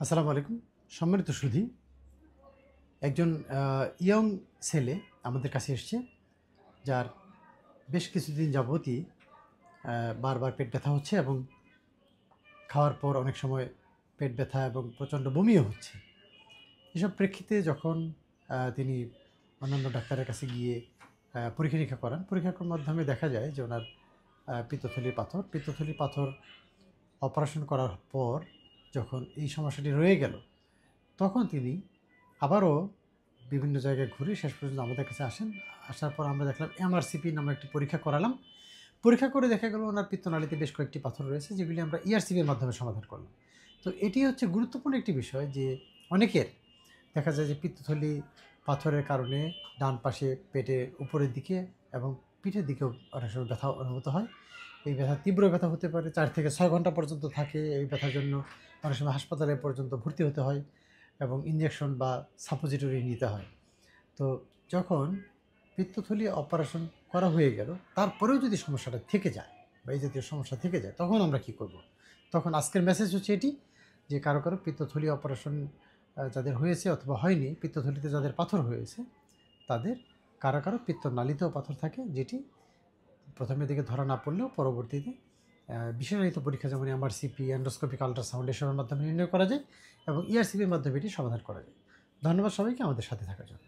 আসসালামু আলাইকুম। সম্মানিত সুধী, একজন ইয়ং ছেলে আমাদের কাছে এসছে, যার বেশ কিছুদিন যাবতই বারবার পেট ব্যথা হচ্ছে এবং খাওয়ার পর অনেক সময় পেট ব্যথা এবং প্রচণ্ড বমিও হচ্ছে। এসব প্রেক্ষিতে যখন তিনি অন্যান্য ডাক্তারের কাছে গিয়ে পরীক্ষা-নিরীক্ষা করান, পরীক্ষার মাধ্যমে দেখা যায় যে ওনার পিত্তথলির পাথর অপারেশন করার পর যখন এই সমস্যাটি রয়ে গেল, তখন তিনি আবারও বিভিন্ন জায়গায় ঘুরে শেষ পর্যন্ত আমাদের কাছে আসেন। আসার পর আমরা দেখলাম এমআরসিপি নামে একটি পরীক্ষা করালাম। পরীক্ষা করে দেখা গেল ওনার পিত্তনালীতে বেশ কয়েকটি পাথর রয়েছে, যেগুলি আমরা ইআরসিপির মাধ্যমে সমাধান করলাম। তো এটি হচ্ছে গুরুত্বপূর্ণ একটি বিষয় যে অনেকের দেখা যায় যে পিত্তথলি পাথরের কারণে ডান পাশে পেটের উপরের দিকে এবং পিঠের দিকেও অনেক সময় ব্যথা অনুভূত হয়। এই ব্যথা তীব্র ব্যথা হতে পারে, 4 থেকে 6 ঘন্টা পর্যন্ত থাকে। এই ব্যথার জন্য অনেক সময় হাসপাতালে পর্যন্ত ভর্তি হতে হয় এবং ইনজেকশন বা সাপোজিটরি নিতে হয়। তো যখন পিত্তথলি অপারেশন করা হয়ে গেল, তারপরেও যদি সমস্যাটা থেকে যায় বা এই জাতীয় সমস্যা থেকে যায়, তখন আমরা কি করব? তখন আজকের মেসেজ হচ্ছে এটি যে কারো পিত্তথলি অপারেশন যাদের হয়েছে অথবা হয়নি, পিত্তথলিতে যাদের পাথর হয়েছে, তাদের কারো পিত্তনালীতেও পাথর থাকে, যেটি প্রথমের দিকে ধরা না পড়লেও পরবর্তীতে বিশেষায়িত পরীক্ষা যেমন এমআরসিপি, এন্ডোস্কোপিক আল্ট্রাসাউন্ড এসবের মাধ্যমে নির্ণয় করা যায় এবং ইআরসিপির মাধ্যমে এটি সমাধান করা যায়। ধন্যবাদ সবাইকে আমাদের সাথে থাকার জন্য।